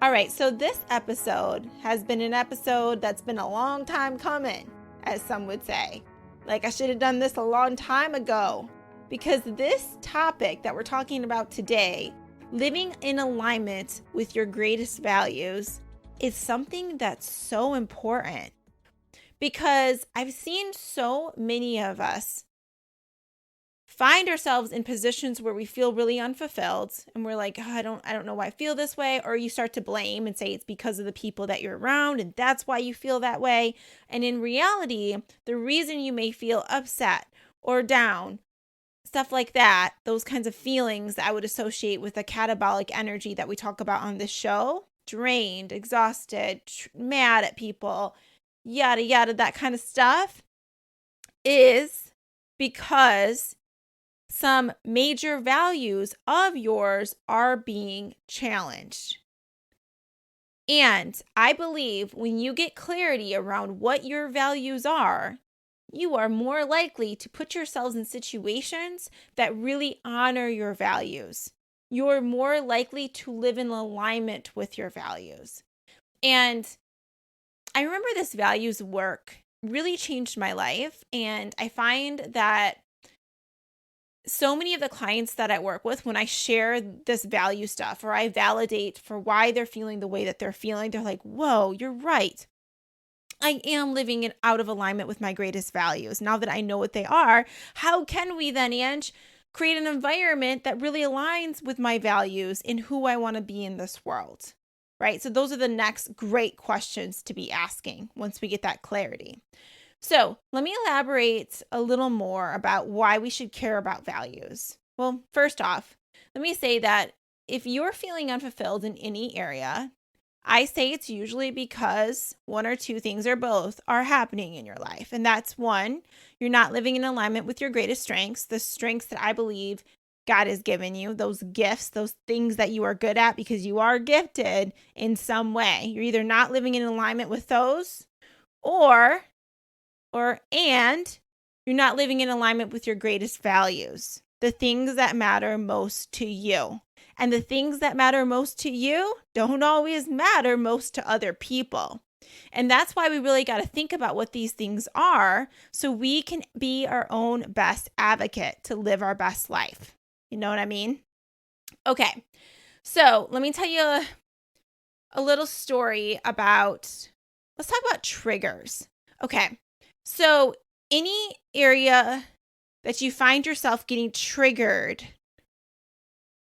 All right, so this episode has been an episode that's been a long time coming, as some would say. Like I should have done this a long time ago, because this topic that we're talking about today, living in alignment with your greatest values, is something that's so important. Because I've seen so many of us find ourselves in positions where we feel really unfulfilled and we're like, oh, I don't know why I feel this way. Or you start to blame and say it's because of the people that you're around and that's why you feel that way. And in reality, the reason you may feel upset or down, stuff like that, those kinds of feelings that I would associate with the catabolic energy that we talk about on this show, drained, exhausted, mad at people, yada, yada, that kind of stuff, is because some major values of yours are being challenged. And I believe when you get clarity around what your values are, you are more likely to put yourselves in situations that really honor your values. You're more likely to live in alignment with your values. And I remember this values work really changed my life. And I find that so many of the clients that I work with, when I share this value stuff or I validate for why they're feeling the way that they're feeling, they're like, whoa, you're right. I am living out of alignment with my greatest values. Now that I know what they are, how can we then, Ange, create an environment that really aligns with my values and who I want to be in this world? Right? So those are the next great questions to be asking once we get that clarity. So let me elaborate a little more about why we should care about values. Well, first off, let me say that if you're feeling unfulfilled in any area, I say it's usually because one or two things or both are happening in your life. And that's one, you're not living in alignment with your greatest strengths, the strengths that I believe God has given you, those gifts, those things that you are good at because you are gifted in some way. You're either not living in alignment with those and you're not living in alignment with your greatest values, the things that matter most to you. And the things that matter most to you don't always matter most to other people. And that's why we really got to think about what these things are so we can be our own best advocate to live our best life. You know what I mean? Okay, so let me tell you a little story let's talk about triggers. Okay. So any area that you find yourself getting triggered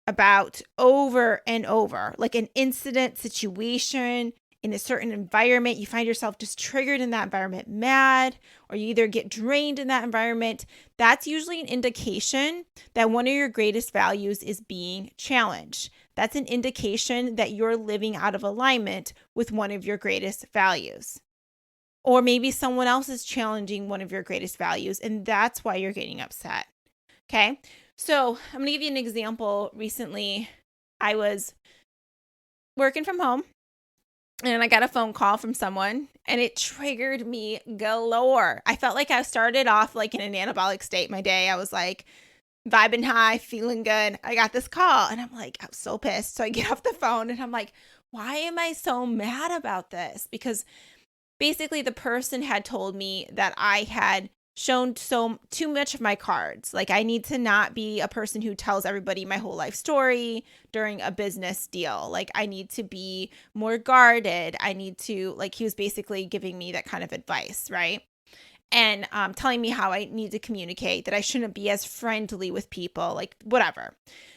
about over and over, like an incident, situation, in a certain environment, you find yourself just triggered in that environment, mad, or you either get drained in that environment, that's usually an indication that one of your greatest values is being challenged. That's an indication that you're living out of alignment with one of your greatest values. Or maybe someone else is challenging one of your greatest values, and that's why you're getting upset. Okay? So I'm going to give you an example. Recently, I was working from home, and I got a phone call from someone, and it triggered me galore. I felt like I started off like in an anabolic state my day. I was like vibing high, feeling good. I got this call, and I'm like, I was so pissed. So I get off the phone, and I'm like, why am I so mad about this? Because basically, the person had told me that I had shown too much of my cards. Like, I need to not be a person who tells everybody my whole life story during a business deal. Like, I need to be more guarded. I need to, like, he was basically giving me that kind of advice, right? And telling me how I need to communicate, that I shouldn't be as friendly with people, like, whatever.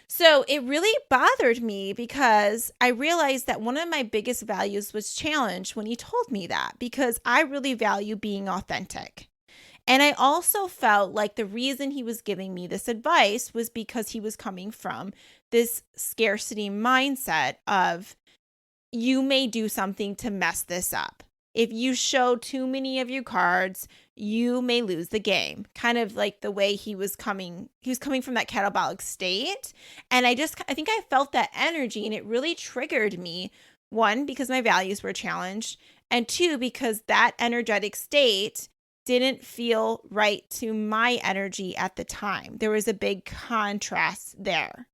So it really bothered me because I realized that one of my biggest values was challenged when he told me that, because I really value being authentic. And I also felt like the reason he was giving me this advice was because he was coming from this scarcity mindset of, you may do something to mess this up. If you show too many of your cards, you may lose the game. Kind of like the way he was coming from that catabolic state. And I think I felt that energy, and it really triggered me. One, because my values were challenged, and two, because that energetic state didn't feel right to my energy at the time. There was a big contrast there.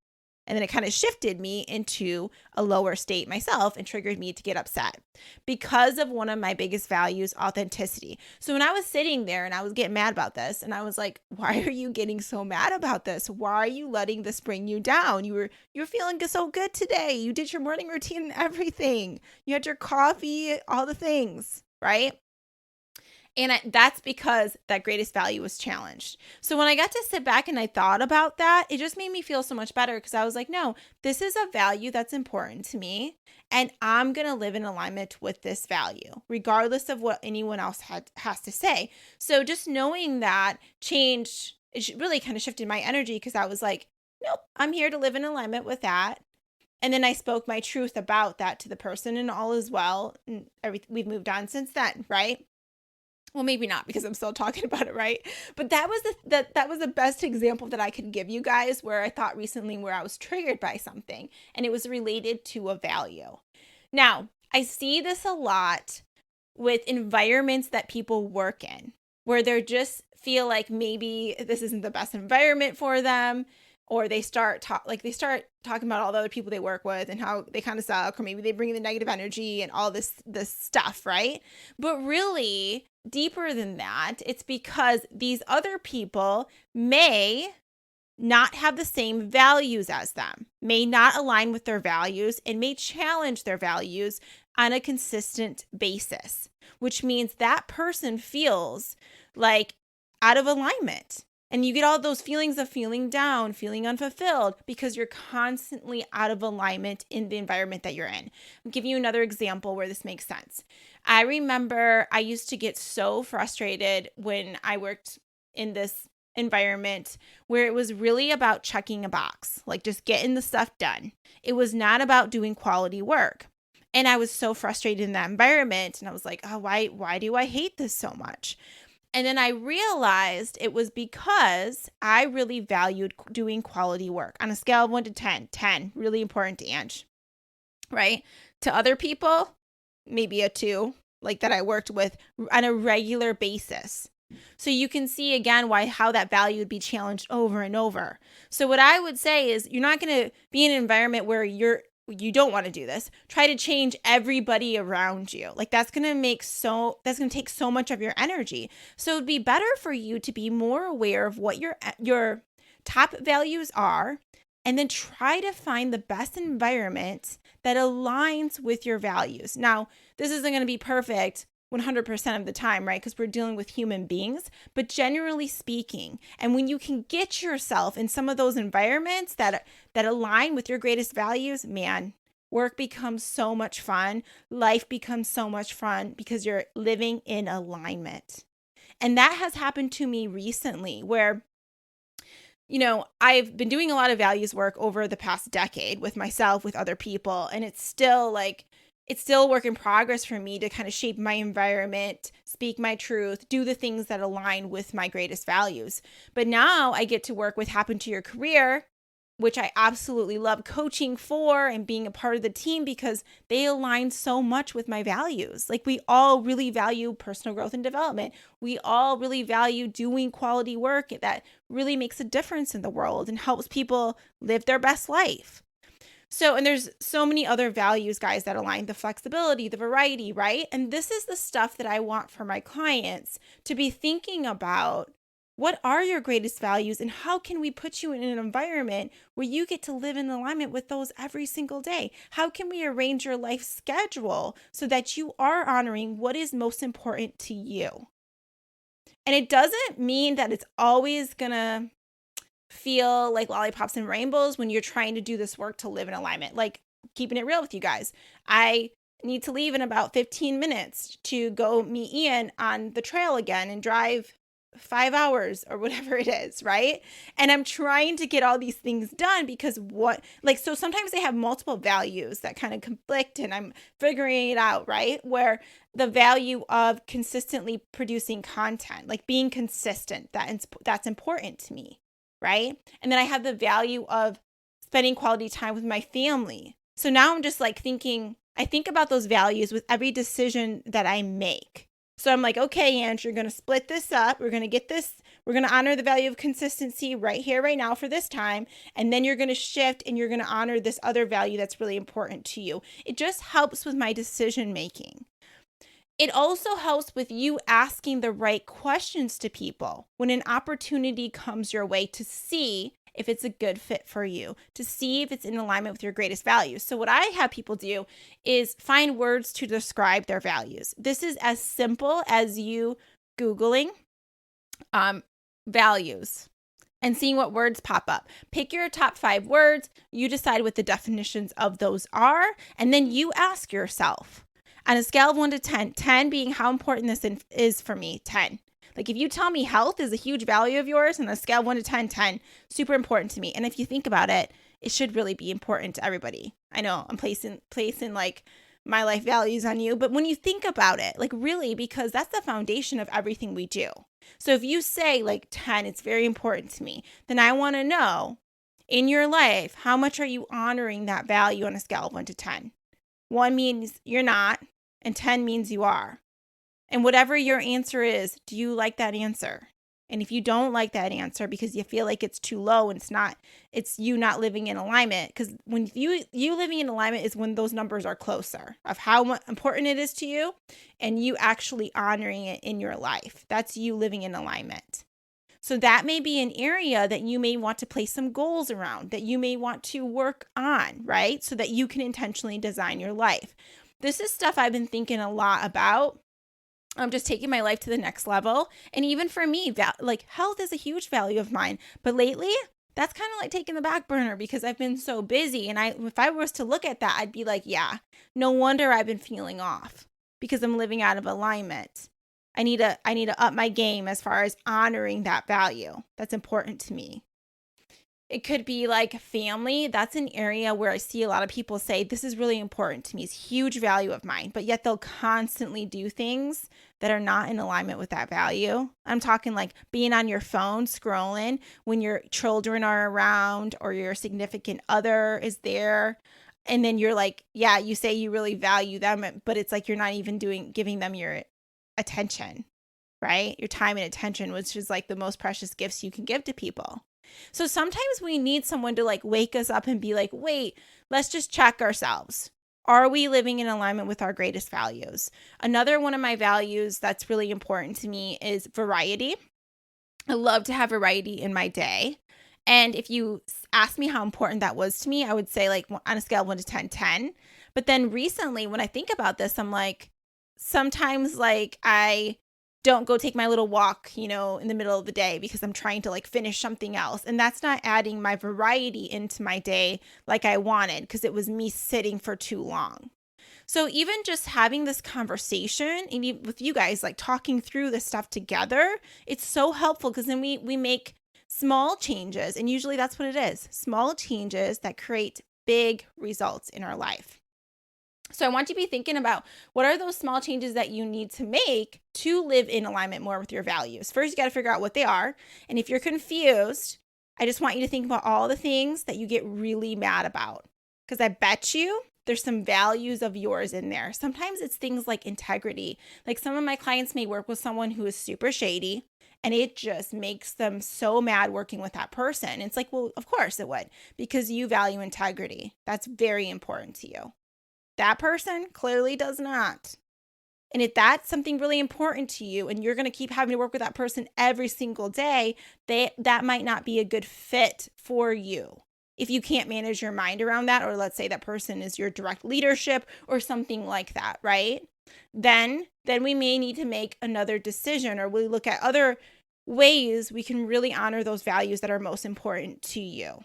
And then it kind of shifted me into a lower state myself and triggered me to get upset because of one of my biggest values, authenticity. So when I was sitting there and I was getting mad about this, and I was like, why are you getting so mad about this? Why are you letting this bring you down? You're feeling so good today. You did your morning routine and everything. You had your coffee, all the things, right? And that's because that greatest value was challenged. So when I got to sit back and I thought about that, it just made me feel so much better because I was like, no, this is a value that's important to me. And I'm going to live in alignment with this value, regardless of what anyone else has to say. So just knowing that changed, it really kind of shifted my energy because I was like, nope, I'm here to live in alignment with that. And then I spoke my truth about that to the person and all is well. And we've moved on since then, right? Well, maybe not because I'm still talking about it, right? But that was that was the best example that I could give you guys where I thought recently where I was triggered by something and it was related to a value. Now, I see this a lot with environments that people work in where they just feel like maybe this isn't the best environment for them, or they start talking about all the other people they work with and how they kind of suck, or maybe they bring in the negative energy and all this stuff, right? But really, deeper than that, it's because these other people may not have the same values as them, may not align with their values, and may challenge their values on a consistent basis, which means that person feels like out of alignment. And you get all those feelings of feeling down, feeling unfulfilled, because you're constantly out of alignment in the environment that you're in. I'll give you another example where this makes sense. I remember I used to get so frustrated when I worked in this environment where it was really about checking a box, like just getting the stuff done. It was not about doing quality work. And I was so frustrated in that environment. And I was like, oh, why do I hate this so much? And then I realized it was because I really valued doing quality work on a scale of 1 to 10. 10, really important to Ange, right? To other people, maybe a 2, like that I worked with on a regular basis. So you can see again how that value would be challenged over and over. So what I would say is you're not going to be in an environment where you don't want to do this. Try to change everybody around you. Like that's going to take so much of your energy. So it'd be better for you to be more aware of what your top values are, and then try to find the best environment that aligns with your values. Now, this isn't going to be perfect 100% of the time, right? Because we're dealing with human beings, but generally speaking, and when you can get yourself in some of those environments that align with your greatest values, man, work becomes so much fun. Life becomes so much fun because you're living in alignment. And that has happened to me recently where, I've been doing a lot of values work over the past decade with myself, with other people, and it's still a work in progress for me to kind of shape my environment, speak my truth, do the things that align with my greatest values. But now I get to work with Happen to Your Career, which I absolutely love coaching for and being a part of the team because they align so much with my values. Like we all really value personal growth and development. We all really value doing quality work that really makes a difference in the world and helps people live their best life. So, and there's so many other values, guys, that align: the flexibility, the variety, right? And this is the stuff that I want for my clients to be thinking about. What are your greatest values and how can we put you in an environment where you get to live in alignment with those every single day? How can we arrange your life schedule so that you are honoring what is most important to you? And it doesn't mean that it's always going to feel like lollipops and rainbows when you're trying to do this work to live in alignment. Like, keeping it real with you guys, I need to leave in about 15 minutes to go meet Ian on the trail again and drive 5 hours or whatever it is, right? And I'm trying to get all these things done because so sometimes they have multiple values that kind of conflict and I'm figuring it out, right? Where the value of consistently producing content, like being consistent, that's important to me, right? And then I have the value of spending quality time with my family. So now I'm just like I think about those values with every decision that I make. So I'm like, okay, Ange, you're going to split this up. We're going to get this. We're going to honor the value of consistency right here, right now for this time. And then you're going to shift and you're going to honor this other value that's really important to you. It just helps with my decision making. It also helps with you asking the right questions to people when an opportunity comes your way to see if it's a good fit for you, to see if it's in alignment with your greatest values. So what I have people do is find words to describe their values. This is as simple as you Googling values and seeing what words pop up. Pick your top 5 words. You decide what the definitions of those are, and then you ask yourself, on a scale of 1 to 10, 10 being how important this is for me, 10. Like if you tell me health is a huge value of yours, on a scale of 1 to 10, 10, super important to me. And if you think about it, it should really be important to everybody. I know I'm placing like my life values on you, but when you think about it, like really, because that's the foundation of everything we do. So if you say like 10, it's very important to me, then I want to know in your life, how much are you honoring that value on a scale of 1 to 10? 1 means you're not, and 10 means you are. And whatever your answer is, do you like that answer? And if you don't like that answer because you feel like it's too low and it's you not living in alignment, because when you living in alignment is when those numbers are closer of how important it is to you and you actually honoring it in your life. That's you living in alignment. So that may be an area that you may want to place some goals around, that you may want to work on, right? So that you can intentionally design your life. This is stuff I've been thinking a lot about. I'm just taking my life to the next level. And even for me, like health is a huge value of mine. But lately, that's kind of like taking the back burner because I've been so busy. And if I was to look at that, I'd be like, yeah, no wonder I've been feeling off because I'm living out of alignment. I need to up my game as far as honoring that value. That's important to me. It could be like family. That's an area where I see a lot of people say, this is really important to me. It's a huge value of mine. But yet they'll constantly do things that are not in alignment with that value. I'm talking like being on your phone, scrolling when your children are around or your significant other is there. And then you're like, yeah, you say you really value them, but it's like you're not even giving them your attention, right? Your time and attention, which is like the most precious gifts you can give to people. So sometimes we need someone to like wake us up and be like, wait, let's just check ourselves. Are we living in alignment with our greatest values? Another one of my values that's really important to me is variety. I love to have variety in my day. And if you ask me how important that was to me, I would say like on a scale of 1 to 10, 10. But then recently when I think about this, I'm like, sometimes like I don't go take my little walk, in the middle of the day because I'm trying to like finish something else. And that's not adding my variety into my day like I wanted because it was me sitting for too long. So even just having this conversation and with you guys, like talking through this stuff together, it's so helpful because then we make small changes. And usually that's what it is. Small changes that create big results in our life. So I want you to be thinking about what are those small changes that you need to make to live in alignment more with your values. First, you got to figure out what they are. And if you're confused, I just want you to think about all the things that you get really mad about. Because I bet you there's some values of yours in there. Sometimes it's things like integrity. Like some of my clients may work with someone who is super shady and it just makes them so mad working with that person. It's like, well, of course it would because you value integrity. That's very important to you. That person clearly does not. And if that's something really important to you and you're going to keep having to work with that person every single day, that might not be a good fit for you. If you can't manage your mind around that, or let's say that person is your direct leadership or something like that, right? Then we may need to make another decision or we look at other ways we can really honor those values that are most important to you.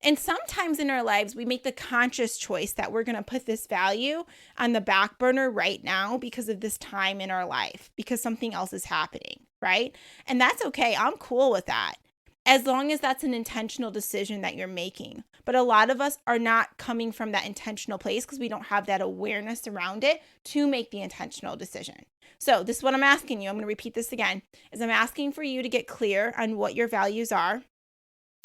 And sometimes in our lives, we make the conscious choice that we're going to put this value on the back burner right now because of this time in our life, because something else is happening, right? And that's okay. I'm cool with that, as long as that's an intentional decision that you're making. But a lot of us are not coming from that intentional place because we don't have that awareness around it to make the intentional decision. So this is what I'm asking you. I'm going to repeat this again, is I'm asking for you to get clear on what your values are.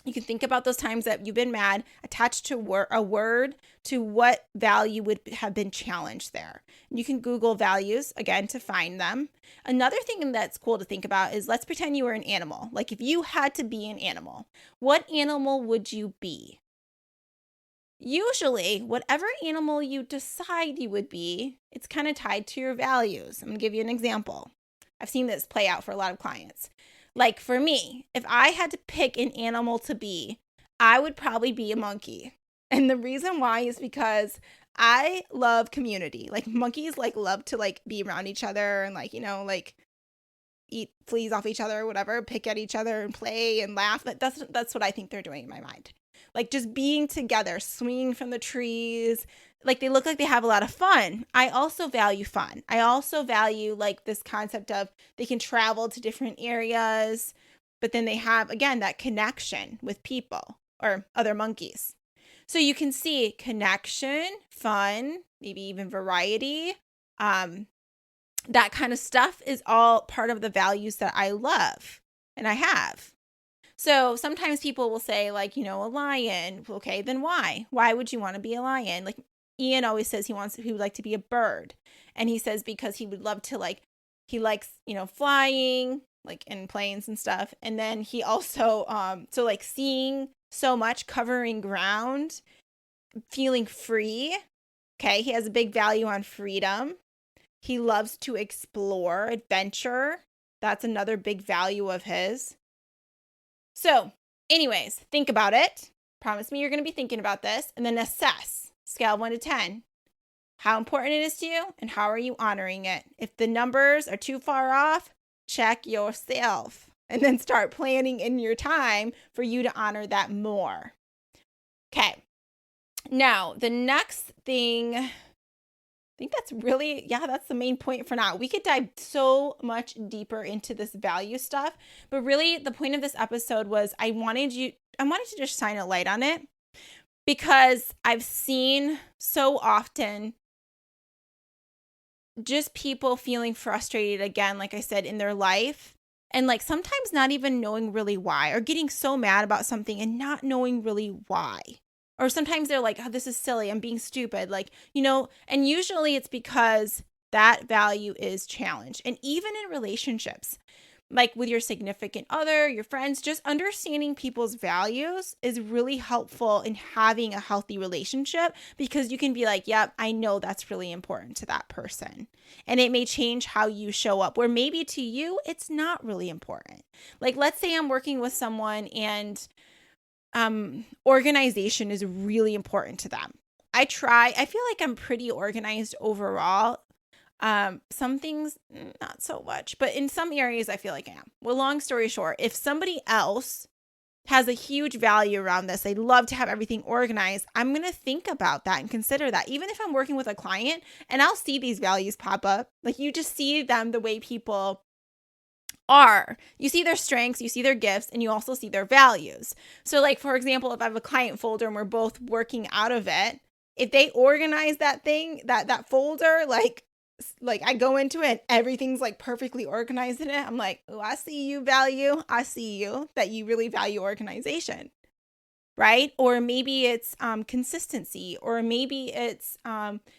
You can think about those times that you've been mad, attached to a word to what value would have been challenged there. You can Google values, again, to find them. Another thing that's cool to think about is, let's pretend you were an animal. Like, if you had to be an animal, what animal would you be? Usually, whatever animal you decide you would be, it's kind of tied to your values. I'm going to give you an example. I've seen this play out for a lot of clients. Like for me, if I had to pick an animal to be, I would probably be a monkey. And the reason why is because I love community. Like, monkeys love to be around each other and eat fleas off each other or whatever, pick at each other and play and laugh. That's what I think they're doing in my mind. Like, just being together, swinging from the trees. Like, they look like they have a lot of fun. I also value fun. I also value this concept of they can travel to different areas, but then they have, again, that connection with people or other monkeys. So you can see connection, fun, maybe even variety. That kind of stuff is all part of the values that I love and I have. So sometimes people will say, a lion. Okay, then why? Why would you want to be a lion? Like, Ian always says he would like to be a bird. And he says because he would love to he likes, flying, in planes and stuff. And then he also, seeing so much, covering ground, feeling free. Okay, he has a big value on freedom. He loves to explore, adventure. That's another big value of his. So, anyways, think about it. Promise me you're going to be thinking about this. And then assess, scale of 1 to 10, how important it is to you and how are you honoring it. If the numbers are too far off, check yourself. And then start planning in your time for you to honor that more. Okay. Now, the next thing, I think that's the main point for now. We could dive so much deeper into this value stuff, but really the point of this episode was I wanted to just shine a light on it, because I've seen so often just people feeling frustrated again, like I said, in their life, and sometimes not even knowing really why, or getting so mad about something and not knowing really why. Or sometimes they're like, oh, this is silly, I'm being stupid. And usually it's because that value is challenged. And even in relationships, like with your significant other, your friends, just understanding people's values is really helpful in having a healthy relationship, because you can be like, yep, I know that's really important to that person. And it may change how you show up, where maybe to you, it's not really important. Let's say I'm working with someone and organization is really important to them. I feel like I'm pretty organized overall. Some things, not so much, but in some areas I feel like I am. Well, long story short, if somebody else has a huge value around this, they love to have everything organized, I'm going to think about that and consider that. Even if I'm working with a client and I'll see these values pop up, you just see them the way people are. You see their strengths, you see their gifts, and you also see their values. So for example, if I have a client folder and we're both working out of it, if they organize that thing, that folder, I go into it and everything's perfectly organized in it, I'm like, oh, I see you value. I see you, that you really value organization, right? Or maybe it's consistency, or maybe it's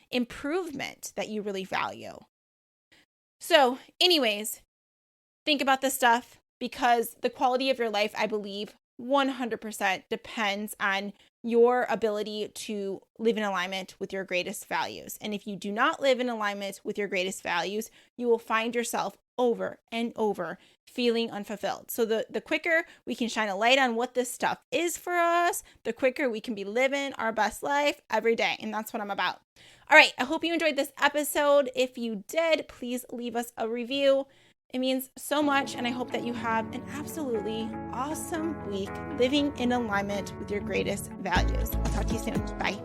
improvement that you really value. So anyways, think about this stuff, because the quality of your life, I believe, 100% depends on your ability to live in alignment with your greatest values. And if you do not live in alignment with your greatest values, you will find yourself over and over feeling unfulfilled. So the quicker we can shine a light on what this stuff is for us, the quicker we can be living our best life every day. And that's what I'm about. All right. I hope you enjoyed this episode. If you did, please leave us a review. It means so much, and I hope that you have an absolutely awesome week living in alignment with your greatest values. I'll talk to you soon. Bye.